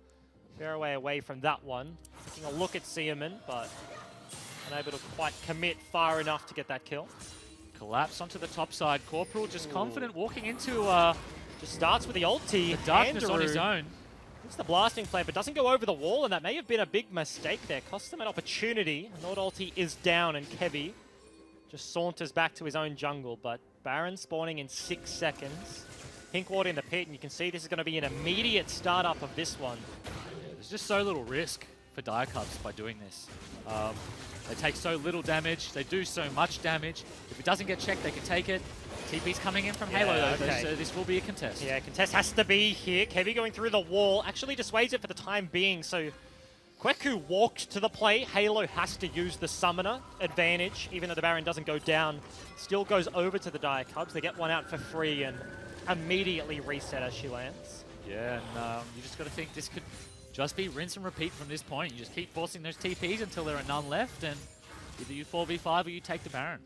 Speaker 1: fair away from that one. Taking a look at Seaman, but unable to quite commit far enough to get that kill.
Speaker 2: Collapse onto the top side. Corporal just confident walking into
Speaker 1: just starts with the ulti.
Speaker 2: The darkness on his own.
Speaker 1: It's the blasting flame, but doesn't go over the wall, and that may have been a big mistake there. Cost them an opportunity. Nord ulti is down, and Kevy just saunters back to his own jungle, but Baron spawning in 6 seconds. Pink ward in the pit, and you can see this is going to be an immediate startup of this one.
Speaker 2: Yeah, there's just so little risk for Dire Cubs by doing this. They take so little damage, they do so much damage. If it doesn't get checked, they can take it. TP's coming in from Halo though, so this will be a contest.
Speaker 1: Yeah, contest has to be here. Kevy going through the wall, actually dissuades it for the time being, so Kweku walked to the play. Halo has to use the summoner advantage, even though the Baron doesn't go down. Still goes over to the Dire Cubs. They get one out for free and immediately reset as she lands.
Speaker 2: Yeah, and you just got to think this could just be rinse and repeat from this point. You just keep forcing those TPs until there are none left, and either you 4v5 or you take the Baron.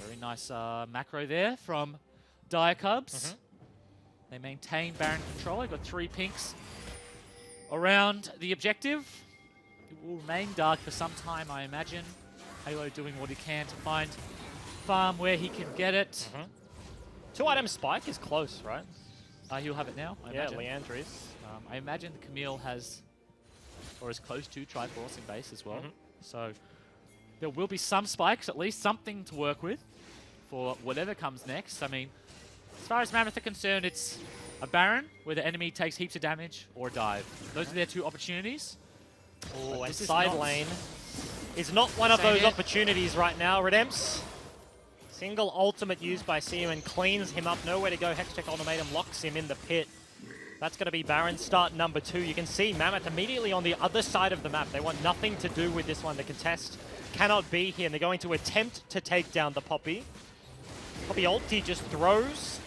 Speaker 2: Very nice macro there from Dire Cubs. They maintain Baron control. They've got 3 pinks around the objective. It will remain dark for some time, I imagine. Halo doing what he can to find farm where he can get it.
Speaker 1: 2-item spike is close, right?
Speaker 2: He'll have it now, I imagine.
Speaker 1: Leandris.
Speaker 2: I imagine Camille has, or is close to Triforce in base as well. So there will be some spikes, at least something to work with for whatever comes next. I mean, as far as Mammoth are concerned, it's a Baron where the enemy takes heaps of damage, or a dive. Those are their 2 opportunities.
Speaker 1: Oh, and side lane is not one of those opportunities right now. Redemps. Single ultimate used by Seaman cleans him up. Nowhere to go. Hextech ultimatum locks him in the pit. That's going to be Baron start number 2. You can see Mammoth immediately on the other side of the map. They want nothing to do with this one. The contest cannot be here, and they're going to attempt to take down the Poppy. Poppy ulti just throws.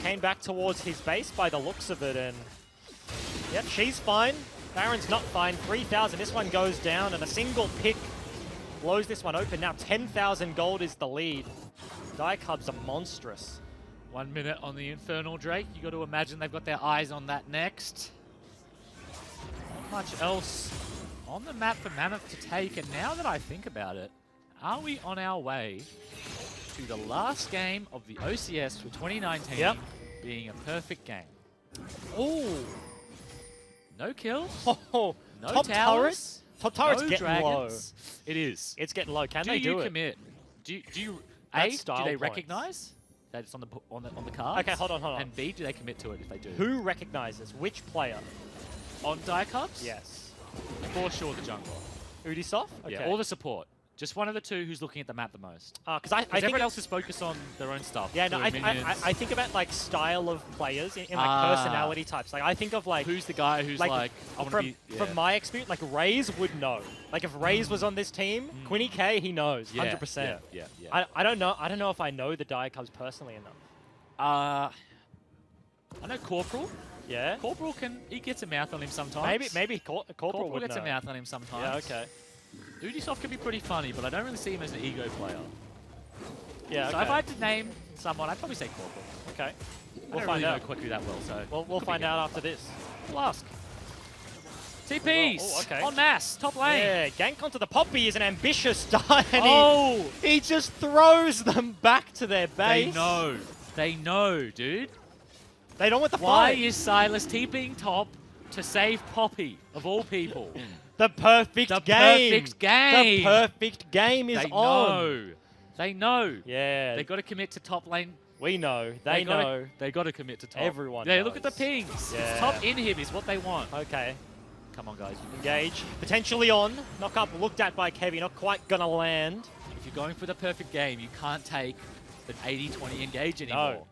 Speaker 1: Came back towards his base by the looks of it, and yep, she's fine. Baron's not fine. 3,000. This one goes down, and a single pick blows this one open. Now 10,000 gold is the lead. Dire Cubs are monstrous.
Speaker 2: 1 minute on the Infernal Drake. You got to imagine they've got their eyes on that next. Not much else on the map for Mammoth to take, and now that I think about it, are we on our way to the last game of the OCS for 2019 being a perfect game?
Speaker 1: Ooh.
Speaker 2: No kills,
Speaker 1: no
Speaker 2: top towers,
Speaker 1: Top turret's
Speaker 2: no
Speaker 1: getting
Speaker 2: dragons.
Speaker 1: low.
Speaker 2: It is.
Speaker 1: It's getting low. Can
Speaker 2: do
Speaker 1: they do
Speaker 2: you
Speaker 1: it?
Speaker 2: Commit? Do you
Speaker 1: That's
Speaker 2: A,
Speaker 1: style
Speaker 2: do they
Speaker 1: points.
Speaker 2: recognize that it's on the cards?
Speaker 1: Okay, hold on.
Speaker 2: And B, do they commit to it if they do?
Speaker 1: Who recognizes which player?
Speaker 2: On Dire Cubs?
Speaker 1: Yes.
Speaker 2: For sure the jungler.
Speaker 1: Udisoft? Okay.
Speaker 2: Yeah, or the support. Just one of the 2 who's looking at the map the most.
Speaker 1: Because I think
Speaker 2: everyone else is focused on their own stuff.
Speaker 1: Yeah, no, I think about like style of players in like personality types. Like I think of like
Speaker 2: who's the guy who's like I want to be. Yeah.
Speaker 1: From my experience, like Raze would know. Like if Raze was on this team, Quinny K, he knows 100%.
Speaker 2: Yeah.
Speaker 1: I don't know. I don't know if I know the Dire Cubs personally enough.
Speaker 2: I know Corporal.
Speaker 1: Yeah.
Speaker 2: Corporal he gets a mouth on him sometimes.
Speaker 1: Maybe Corporal would
Speaker 2: gets
Speaker 1: know.
Speaker 2: a mouth on him sometimes.
Speaker 1: Yeah. Okay.
Speaker 2: Udisoft can be pretty funny, but I don't really see him as an ego player.
Speaker 1: Yeah. Okay.
Speaker 2: So if I had to name someone, I'd probably say Corporal.
Speaker 1: Okay.
Speaker 2: We'll find out. Kweku that well, so
Speaker 1: we'll find out after this.
Speaker 2: We'll ask. TPs.
Speaker 1: Oh, okay.
Speaker 2: En masse, top lane.
Speaker 1: Yeah, gank onto the Poppy is an ambitious start, and he just throws them back to their base.
Speaker 2: They know, dude.
Speaker 1: They don't want the
Speaker 2: Why
Speaker 1: fight.
Speaker 2: is Silas TPing top to save Poppy, of all people?
Speaker 1: The perfect game. The perfect game is on.
Speaker 2: They know.
Speaker 1: Yeah.
Speaker 2: They got to commit to top lane.
Speaker 1: We know. They know.
Speaker 2: They got to commit to top.
Speaker 1: Everyone
Speaker 2: Yeah,
Speaker 1: knows.
Speaker 2: look at the pings.
Speaker 1: Yeah.
Speaker 2: Top inhib is what they want.
Speaker 1: Okay.
Speaker 2: Come on, guys.
Speaker 1: Engage. Potentially on. Knock up looked at by Kevy. Not quite going to land.
Speaker 2: If you're going for the perfect game, you can't take an 80-20 engage anymore.
Speaker 1: No.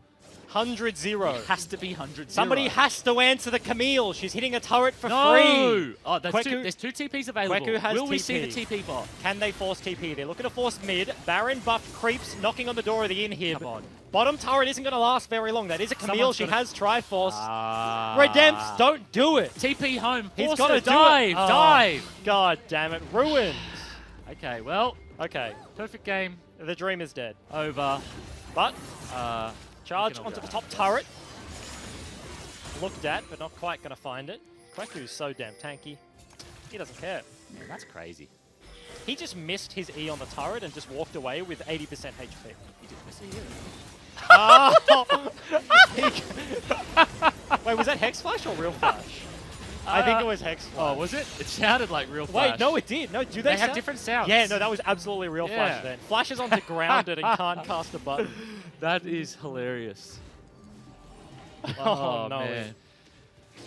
Speaker 1: 100-0.
Speaker 2: It has to be 100-0.
Speaker 1: Somebody has to answer the Camille. She's hitting a turret for
Speaker 2: no!
Speaker 1: free.
Speaker 2: Oh, there's two TPs available.
Speaker 1: Kweku has
Speaker 2: Will we
Speaker 1: TP.
Speaker 2: see the TP bot?
Speaker 1: Can they force TP? They're looking to force mid. Baron buff creeps, knocking on the door of the inhib.
Speaker 2: Come on.
Speaker 1: Bottom turret isn't going to last very long. That is a Camille. She has Triforce.
Speaker 2: Ah.
Speaker 1: Redemps, don't do it.
Speaker 2: TP home.
Speaker 1: He's
Speaker 2: Force
Speaker 1: got to
Speaker 2: dive.
Speaker 1: Oh,
Speaker 2: dive.
Speaker 1: God damn it. Ruined.
Speaker 2: Okay, well.
Speaker 1: Okay.
Speaker 2: Perfect game.
Speaker 1: The dream is dead.
Speaker 2: Over.
Speaker 1: But, charge onto the top turret. Looked at, but not quite going to find it. Kweku's so damn tanky. He doesn't care.
Speaker 2: Man, that's crazy.
Speaker 1: He just missed his E on the turret and just walked away with 80% HP.
Speaker 2: He didn't miss it either.
Speaker 1: Oh! Wait, was that Hex Flash or Real Flash? I think it was Hex Flash.
Speaker 2: Oh, was it? It sounded like Real Flash.
Speaker 1: Wait, no, it did. No, do they
Speaker 2: have different sounds.
Speaker 1: Yeah, no, that was absolutely Real Flash then. Flashes onto grounded and can't cast a button.
Speaker 2: That is hilarious.
Speaker 1: Oh, no.
Speaker 2: Man.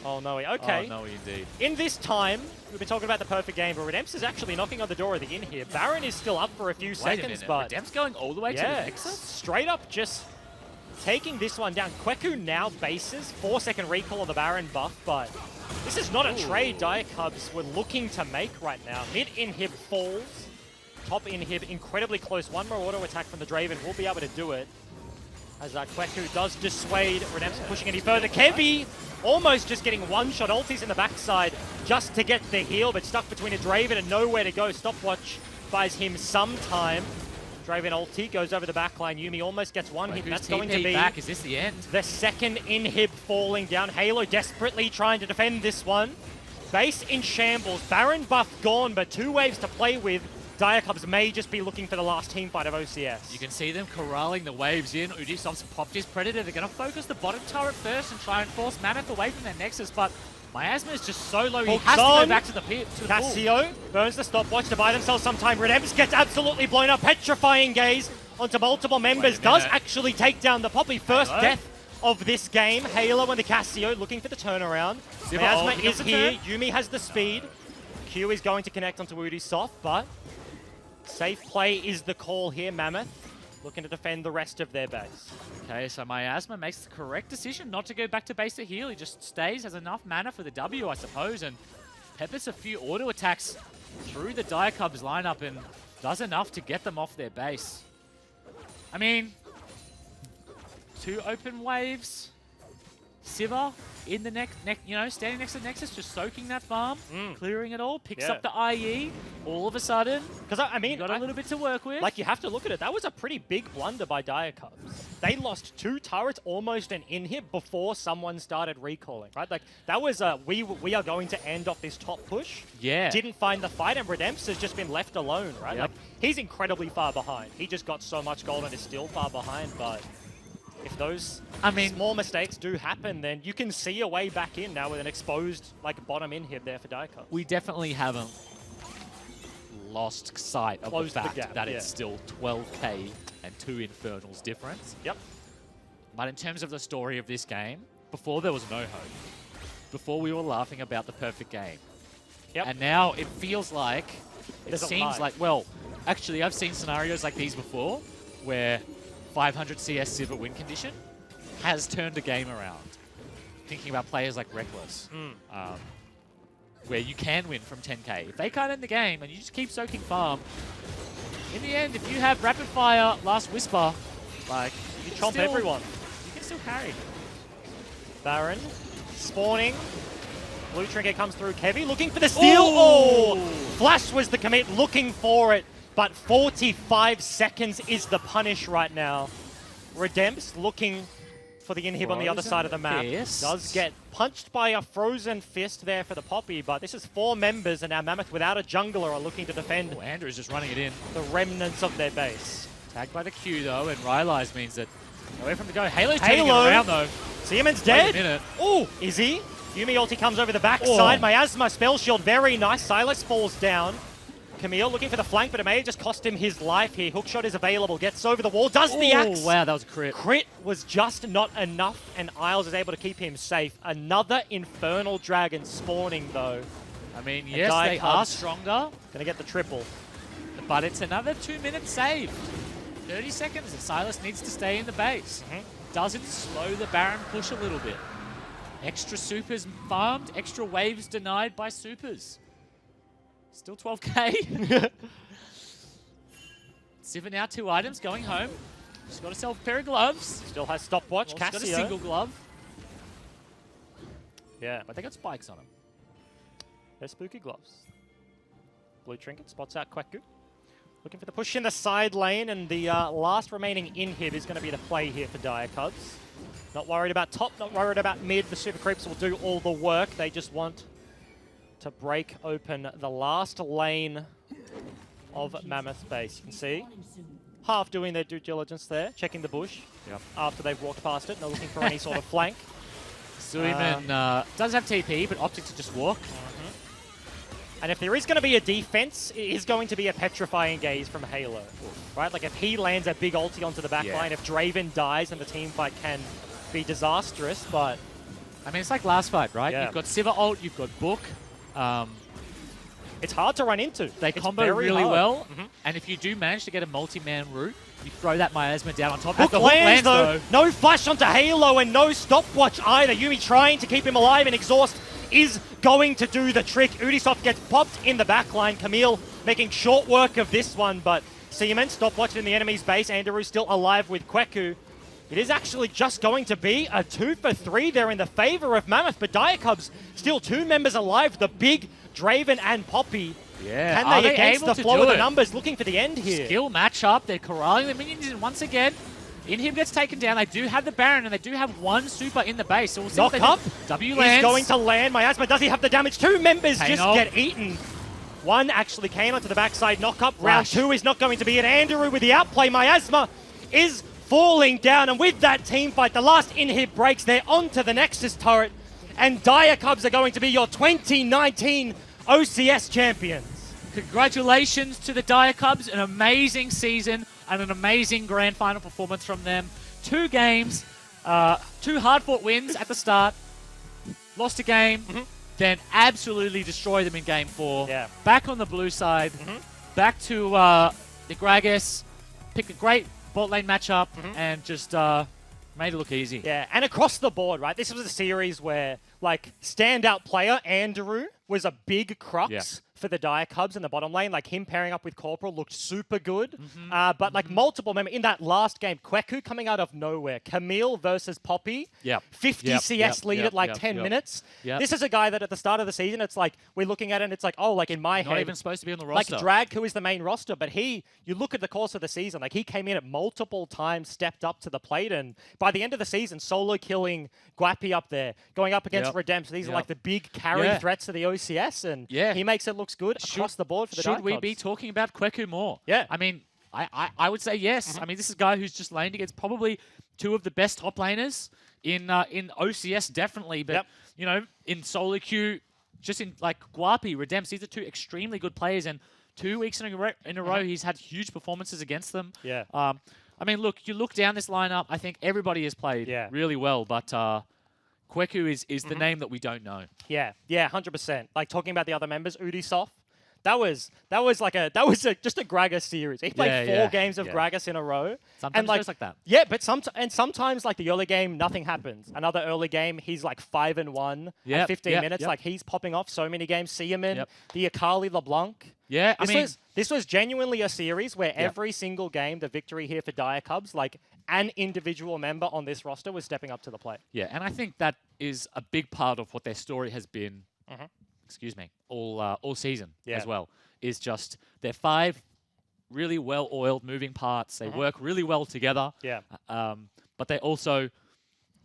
Speaker 1: Oh, no. Okay.
Speaker 2: Oh, no, indeed.
Speaker 1: In this time, we've been talking about the perfect game, but Redemps is actually knocking on the door of the in here. Baron is still up for a few seconds, but...
Speaker 2: Redemp's going all the way to the Nexus?
Speaker 1: Straight up just taking this one down. Kweku now bases, 4-second recall on the Baron buff, but this is not a trade Dire Cubs were looking to make right now. Mid inhib falls, top inhib incredibly close. One more auto attack from the Draven will be able to do it. As Kweku does dissuade Redemption pushing any further. Kevi almost just getting one-shot ultis in the backside just to get the heal, but stuck between a Draven and nowhere to go. Stopwatch buys him some time. Draven ulti goes over the backline. Yumi almost gets one hit. That's going to be
Speaker 2: back. Is this the end?
Speaker 1: The second inhib falling down. Halo desperately trying to defend this one. Base in shambles. Baron buff gone, but 2 waves to play with. Dire Cubs may just be looking for the last team fight of OCS.
Speaker 2: You can see them corralling the waves in. Ubisoft's popped his Predator. They're going to focus the bottom turret first and try and force Mammoth away from their Nexus, but Miasma is just so low, he has to go back to the pit.
Speaker 1: Cassio burns the stopwatch to buy themselves some time. Redemps gets absolutely blown up. Petrifying gaze onto multiple members. Does actually take down the Poppy. First death of this game. Halo and the Cassio looking for the turnaround. Miasma is here. Yumi has the speed. Q is going to connect onto Ubisoft, but safe play is the call here. Mammoth looking to defend the rest of their base.
Speaker 2: Okay, so Miasma makes the correct decision not to go back to base to heal. He just stays, has enough mana for the W, I suppose, and peppers a few auto attacks through the Dire Cubs lineup and does enough to get them off their base. I mean, 2 open waves. Siva in the standing next to the Nexus, just soaking that farm, clearing it all, picks up the IE. All of a sudden,
Speaker 1: because I mean,
Speaker 2: got a little bit to work with.
Speaker 1: Like, you have to look at it. That was a pretty big blunder by Dire Cubs. They lost 2 turrets, almost an inhib before someone started recalling, right? Like, that was we are going to end off this top push.
Speaker 2: Yeah.
Speaker 1: Didn't find the fight, and Redemps has just been left alone, right?
Speaker 2: Yep.
Speaker 1: Like, he's incredibly far behind. He just got so much gold and is still far behind, but if those small mistakes do happen, then you can see a way back in now with an exposed bottom inhib there for Dire Cubs.
Speaker 2: We definitely haven't lost sight of the fact that it's still 12k and 2 Infernals difference.
Speaker 1: Yep.
Speaker 2: But in terms of the story of this game, before there was no hope. Before we were laughing about the perfect game.
Speaker 1: Yep.
Speaker 2: And now it feels like, it seems like, well, actually I've seen scenarios like these before where 500 CS Siva win condition has turned a game around. Thinking about players like Reckless, where you can win from 10k. If they can't end the game and you just keep soaking farm, in the end, if you have rapid fire, last whisper,
Speaker 1: you chomp everyone.
Speaker 2: You can still carry.
Speaker 1: Baron spawning. Blue Trinket comes through. Kevi looking for the steal. Oh! Flash was the commit, looking for it. But 45 seconds is the punish right now. Redemps looking for the inhib on the other side of the map. Does get punched by a frozen fist there for the Poppy, but this is 4 members, and now Mammoth without a jungler are looking to defend
Speaker 2: Andrew is just running it in.
Speaker 1: The remnants of their base.
Speaker 2: Tagged by the Q though, and Rylai's means that away from the go. Halo's turning it around though.
Speaker 1: Siemens dead. Oh, is he? Yumi ulti comes over the backside. Miasma spell shield, very nice. Silas falls down. Camille looking for the flank, but it may have just cost him his life here. Hookshot is available, gets over the wall, does the axe.
Speaker 2: Wow, that was a crit.
Speaker 1: Crit was just not enough, and Isles is able to keep him safe. Another Infernal Dragon spawning, though.
Speaker 2: I mean, yes, they are stronger.
Speaker 1: Gonna get the triple.
Speaker 2: But it's another 2 minutes saved. 30 seconds, and Silas needs to stay in the base. doesn't slow the Baron push a little bit. Extra supers farmed, extra waves denied by supers. Still 12k. Sivir now 2 items, going home. She's got herself a pair of gloves.
Speaker 1: Still has stopwatch.
Speaker 2: She's got a single glove.
Speaker 1: Yeah.
Speaker 2: But they got spikes on them.
Speaker 1: They're spooky gloves. Blue trinket spots out Kweku. Looking for the push in the side lane, and the last remaining inhib is going to be the play here for Dire Cubs. Not worried about top, not worried about mid. The super creeps will do all the work. They just want to break open the last lane of Mammoth base. You can see half doing their due diligence there, checking the bush after they've walked past it, not looking for any sort of flank.
Speaker 2: Suiman does have TP, but opting to just walk.
Speaker 1: And if there is going to be a defense, it is going to be a petrifying gaze from Halo, right? Like if he lands a big ulti onto the backline, if Draven dies, then the team fight can be disastrous. But
Speaker 2: I mean, it's like last fight, right? You've got Sivir ult, you've got Book.
Speaker 1: It's hard to run into.
Speaker 2: They combo really well, and if you do manage to get a multi-man route, you throw that miasma down on top.
Speaker 1: Hook lands though. No flash onto Halo and no stopwatch either. Yuumi trying to keep him alive, and Exhaust is going to do the trick. Ubisoft gets popped in the backline. Camille making short work of this one, but Seaman stopwatch in the enemy's base. Andrew still alive with Kweku. It is actually just going to be a 2 for 3 there in the favor of Mammoth, but Dire Cubs still 2 members alive. The big Draven and Poppy.
Speaker 2: Yeah.
Speaker 1: Can they against the flow of the numbers, looking for the end here?
Speaker 2: Skill matchup. They're corralling the minions in once again. Inhib gets taken down. They do have the Baron, and they do have 1 super in the base. So we'll see
Speaker 1: Knock up.
Speaker 2: W lands.
Speaker 1: He's going to land. Miasma, does he have the damage? 2 members
Speaker 2: Kano
Speaker 1: just get eaten. 1 actually came onto the backside. Knock up. Round 2 is not going to be it. Andrew with the outplay. Miasma is falling down, and with that team fight, the last inhib breaks. They're onto the Nexus turret, and Dire Cubs are going to be your 2019 OCS champions.
Speaker 2: Congratulations to the Dire Cubs. An amazing season and an amazing grand final performance from them. 2 games, 2 hard-fought wins at the start, lost a game, then absolutely destroyed them in game 4.
Speaker 1: Yeah.
Speaker 2: Back on the blue side, back to the Gragas, picked a great bot lane matchup, and just made it look easy.
Speaker 1: Yeah, and across the board, right? This was a series where, like, standout player Andrew was a big crux for the Dire Cubs in the bottom lane. Like, him pairing up with Corporal looked super good. But, like, multiple members in that last game, Kweku coming out of nowhere. Camille versus Poppy. 50 CS lead at, like, 10 minutes. This is a guy that at the start of the season, it's like, we're looking at it and it's like, oh, like, in my head.
Speaker 2: Not even supposed to be on the roster.
Speaker 1: Like, Drag, who is the main roster, but you look at the course of the season, like, he came in at multiple times, stepped up to the plate, and by the end of the season, solo killing Guapi up there, going up against Redemption. These are, like, the big carry threats to the OCS, and he makes it looks good across the board for the Dire Cubs.
Speaker 2: Should we be talking about Kweku more?
Speaker 1: Yeah.
Speaker 2: I mean, I would say yes. I mean, this is a guy who's just laned against probably 2 of the best top laners in OCS, definitely. But, you know, in solo queue, just in, like, Guapi, Redemption, these are 2 extremely good players. And 2 weeks in a row, he's had huge performances against them.
Speaker 1: Yeah.
Speaker 2: I mean, look, you look down this lineup, I think everybody has played really well. But Kweku is the name that we don't know.
Speaker 1: Yeah, 100%. Like, talking about the other members, Ubisoft, that was just a Gragas series. He played 4 games of Gragas in a row.
Speaker 2: Sometimes it goes like that.
Speaker 1: Yeah, but sometimes like the early game, nothing happens. Another early game, he's like 5-1 at 15 minutes. Like, he's popping off so many games. Seaman, the Akali LeBlanc.
Speaker 2: Yeah,
Speaker 1: This was genuinely a series where every single game, the victory here for Dire Cubs, like an individual member on this roster was stepping up to the plate.
Speaker 2: Yeah, and I think that is a big part of what their story has been. Excuse me, all season as well, is just they're 5 really well-oiled moving parts. They work really well together. Yeah. But they also,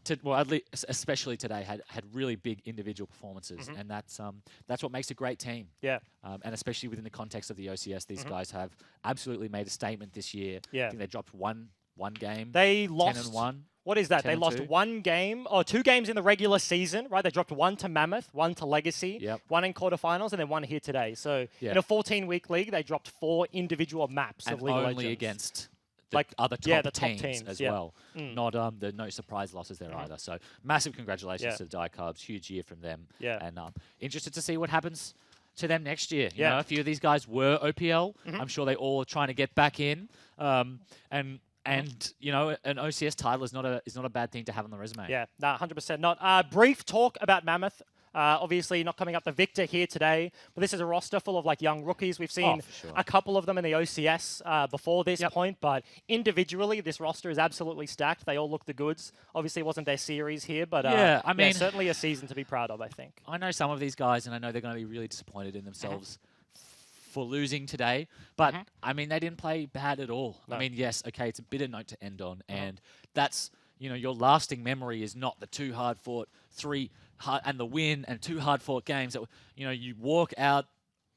Speaker 2: at least especially today, had really big individual performances, and that's what makes a great team. Yeah. And especially within the context of the OCS, these guys have absolutely made a statement this year. Yeah. I think they dropped one game.
Speaker 1: They lost
Speaker 2: 10-1.
Speaker 1: What is that? They lost 1 game, or 2 games in the regular season, right? They dropped 1 to Mammoth, 1 to Legacy, 1 in quarterfinals, and then 1 here today. So in a 14-week league, they dropped 4 individual maps of League of Legends.
Speaker 2: Only against the other top teams as well. Not the no surprise losses there either. So massive congratulations to the Dire Cubs. Huge year from them. And interested to see what happens to them next year. You know, a few of these guys were OPL. I'm sure they all are trying to get back in. And And you know, an OCS title is not a bad thing to have on the resume.
Speaker 1: Yeah, no, 100% not. Brief talk about Mammoth. Obviously not coming up the victor here today, but this is a roster full of like young rookies. We've seen a couple of them in the OCS before this point, but individually this roster is absolutely stacked. They all look the goods. Obviously it wasn't their series here, but
Speaker 2: yeah, I mean,
Speaker 1: certainly a season to be proud of, I think.
Speaker 2: I know some of these guys, and I know they're going to be really disappointed in themselves for losing today, but I mean, they didn't play bad at all. No. I mean, yes, okay, it's a bitter note to end on, and that's, you know, your lasting memory is not the 2 hard-fought, 3 and the win and 2 hard-fought games that, you know, you walk out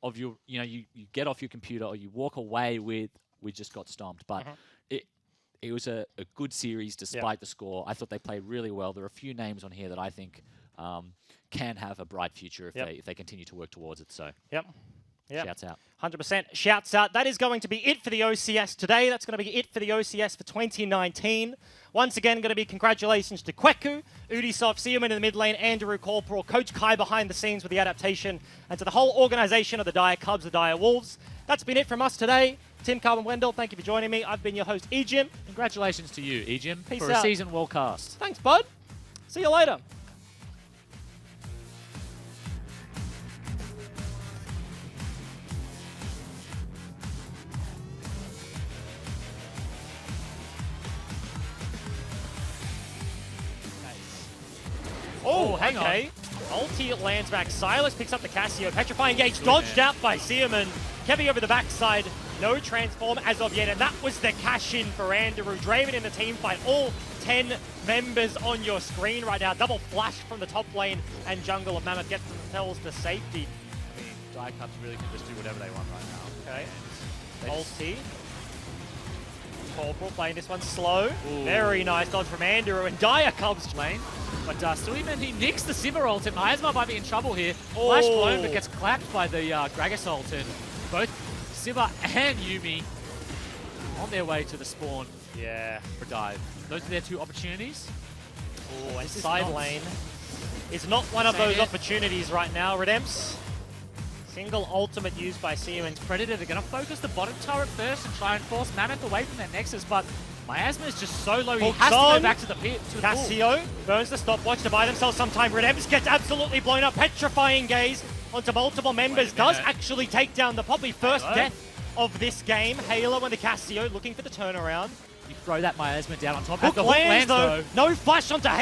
Speaker 2: of your, you know, you get off your computer or you walk away with, we just got stomped. But it was a good series despite the score. I thought they played really well. There are a few names on here that I think can have a bright future if they continue to work towards it. So shouts out.
Speaker 1: 100% shouts out. That is going to be it for the OCS today. That's going to be it for the OCS for 2019. Once again, going to be congratulations to Kweku, Udisoft, Seaman in the mid lane, Andrew Corporal, Coach Kai behind the scenes with the adaptation, and to the whole organization of the Dire Cubs, the Dire Wolves. That's been it from us today. Tim, Carbon, Wendell, thank you for joining me. I've been your host, Ejim.
Speaker 2: Congratulations to you, Ejim,
Speaker 1: Peace
Speaker 2: for
Speaker 1: out.
Speaker 2: a season well cast.
Speaker 1: Thanks, bud. See you later. Oh, hang on. Ulti lands back. Silas picks up the Cassio. Petrifying Gauge dodged out by Seaman. Kevy over the backside. No transform as of yet. And that was the cash-in for Andrew. Draven in the team fight. All 10 members on your screen right now. Double flash from the top lane. And jungle of Mammoth gets themselves to safety.
Speaker 3: I mean, Dire Cubs really can just do whatever they want right now.
Speaker 1: Okay. Ulti. Corporal playing this one slow. Ooh. Very nice dodge from Andrew. And Dire Cubs
Speaker 2: lane. But Suleiman, he nicks the Sivir ult, and Miasma might be in trouble here. Flash blown, but gets clapped by the Gragas ult, and both Sivir and Yuumi on their way to the spawn for dive. Those are their 2 opportunities.
Speaker 1: Oh, and side lane is not one of those opportunities right now, Redemps. Single ultimate used by Seaman.
Speaker 2: Predator, they're going to focus the bottom turret first and try and force Mammoth away from their Nexus, but Miasma is just so low, he has to go back to the pit.
Speaker 1: Cassio burns the stopwatch to buy themselves some time. Redemps gets absolutely blown up. Petrifying Gaze onto multiple members. Does actually take down the probably first death of this game. Halo and the Cassio looking for the turnaround.
Speaker 2: You throw that Miasma down on top.
Speaker 1: Hook lands though. No flash onto Halo.